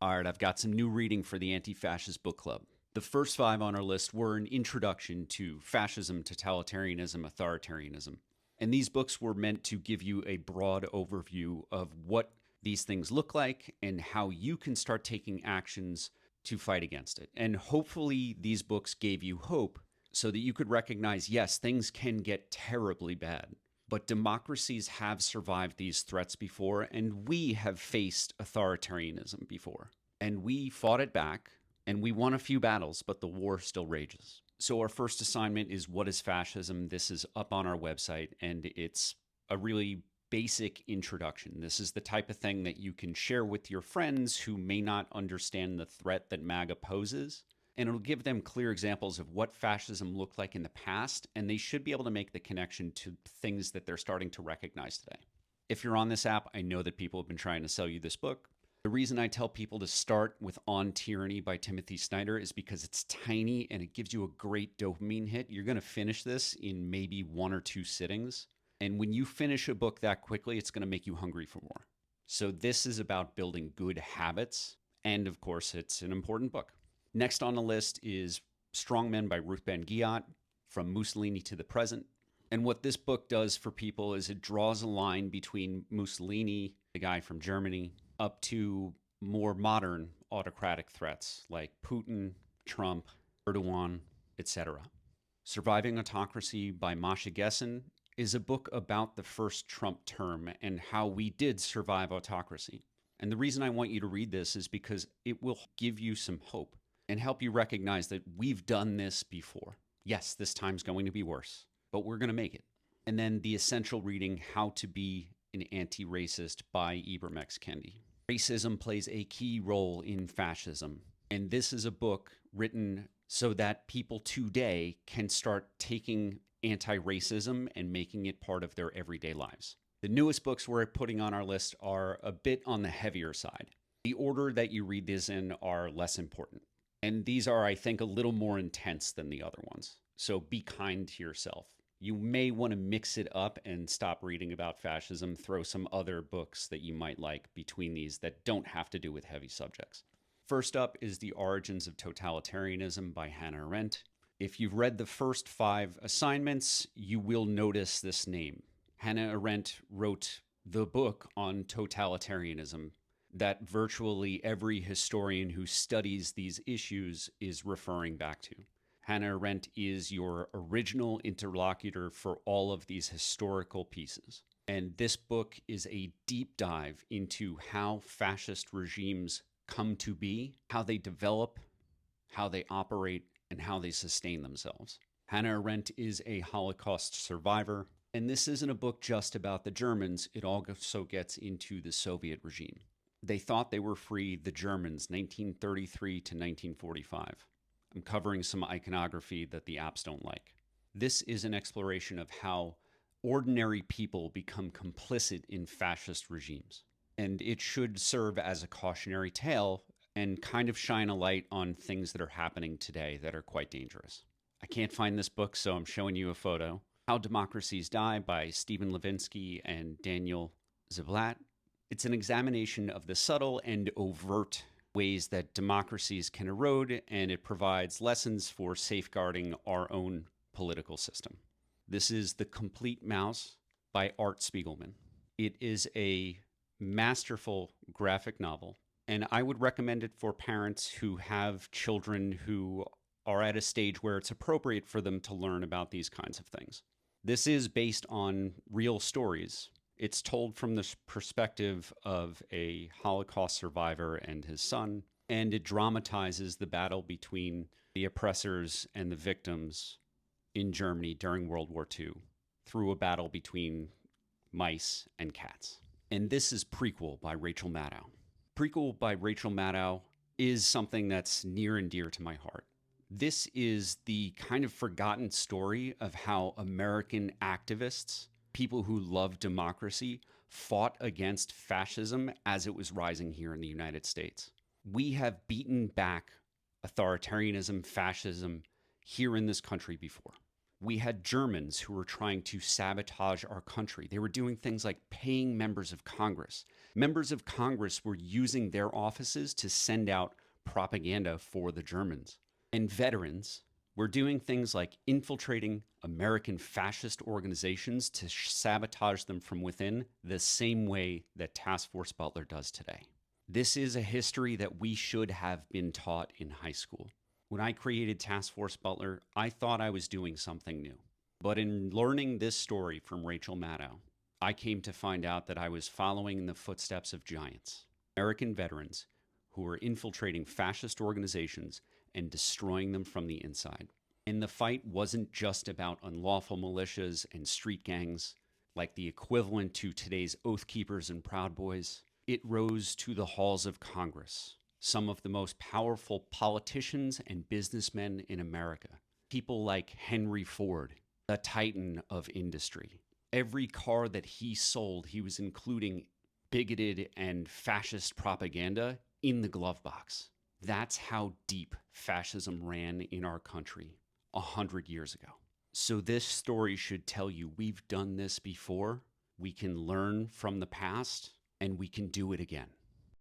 All right, I've got some new reading for the Antifascist Book Club. The first 5 on our list were an introduction to fascism, totalitarianism, authoritarianism. And these books were meant to give you a broad overview of what these things look like and how you can start taking actions to fight against it. And hopefully these books gave you hope so that you could recognize, yes, things can get terribly bad, but democracies have survived these threats before, and we have faced authoritarianism before. And we fought it back, and we won a few battles, but the war still rages. So our first assignment is, what is fascism? This is up on our website, and it's a really basic introduction. This is the type of thing that you can share with your friends who may not understand the threat that MAGA poses. And it'll give them clear examples of what fascism looked like in the past, and they should be able to make the connection to things that they're starting to recognize today. If you're on this app, I know that people have been trying to sell you this book. The reason I tell people to start with On Tyranny by Timothy Snyder is because it's tiny and it gives you a great dopamine hit. You're going to finish this in maybe 1 or 2 sittings. And when you finish a book that quickly, it's going to make you hungry for more. So this is about building good habits. And of course, it's an important book. Next on the list is Strongmen by Ruth Ben-Ghiat, From Mussolini to the Present. And what this book does for people is it draws a line between Mussolini, the guy from Germany, up to more modern autocratic threats like Putin, Trump, Erdogan, etc. Surviving Autocracy by Masha Gessen is a book about the first Trump term and how we did survive autocracy. And the reason I want you to read this is because it will give you some hope and help you recognize that we've done this before. Yes, this time's going to be worse, but we're going to make it. And then the essential reading, How to Be an Antiracist by Ibram X. Kendi. Racism plays a key role in fascism. And this is a book written so that people today can start taking anti-racism and making it part of their everyday lives. The newest books we're putting on our list are a bit on the heavier side. The order that you read these in are less important. And these are, I think, a little more intense than the other ones. So be kind to yourself. You may want to mix it up and stop reading about fascism, throw some other books that you might like between these that don't have to do with heavy subjects. First up is The Origins of Totalitarianism by Hannah Arendt. If you've read the first 5 assignments, you will notice this name. Hannah Arendt wrote the book on totalitarianism that virtually every historian who studies these issues is referring back to. Hannah Arendt is your original interlocutor for all of these historical pieces. And this book is a deep dive into how fascist regimes come to be, how they develop, how they operate, and how they sustain themselves. Hannah Arendt is a Holocaust survivor, and this isn't a book just about the Germans. It also gets into the Soviet regime. They thought they were free, the Germans, 1933 to 1945. I'm covering some iconography that the apps don't like. This is an exploration of how ordinary people become complicit in fascist regimes. And it should serve as a cautionary tale and kind of shine a light on things that are happening today that are quite dangerous. I can't find this book, so I'm showing you a photo. How Democracies Die by Stephen Levinsky and Daniel Ziblatt. It's an examination of the subtle and overt ways that democracies can erode, and it provides lessons for safeguarding our own political system. This is The Complete Mouse by Art Spiegelman. It is a masterful graphic novel, and I would recommend it for parents who have children who are at a stage where it's appropriate for them to learn about these kinds of things. This is based on real stories. It's told from the perspective of a Holocaust survivor and his son, and it dramatizes the battle between the oppressors and the victims in Germany during World War II through a battle between mice and cats. And this is Prequel by Rachel Maddow. Prequel by Rachel Maddow is something that's near and dear to my heart. This is the kind of forgotten story of how American activists, people who love democracy, fought against fascism as it was rising here in the United States. We have beaten back authoritarianism, fascism here in this country before. We had Germans who were trying to sabotage our country. They were doing things like paying members of Congress. Members of Congress were using their offices to send out propaganda for the Germans. And veterans were doing things like infiltrating American fascist organizations to sabotage them from within, the same way that Task Force Butler does today. This is a history that we should have been taught in high school. When I created Task Force Butler, I thought I was doing something new. But in learning this story from Rachel Maddow, I came to find out that I was following in the footsteps of giants, American veterans who were infiltrating fascist organizations and destroying them from the inside. And the fight wasn't just about unlawful militias and street gangs, like the equivalent to today's Oath Keepers and Proud Boys. It rose to the halls of Congress. Some of the most powerful politicians and businessmen in America. People like Henry Ford, the titan of industry. Every car that he sold, he was including bigoted and fascist propaganda in the glove box. That's how deep fascism ran in our country 100 years ago. So this story should tell you we've done this before. We can learn from the past and we can do it again.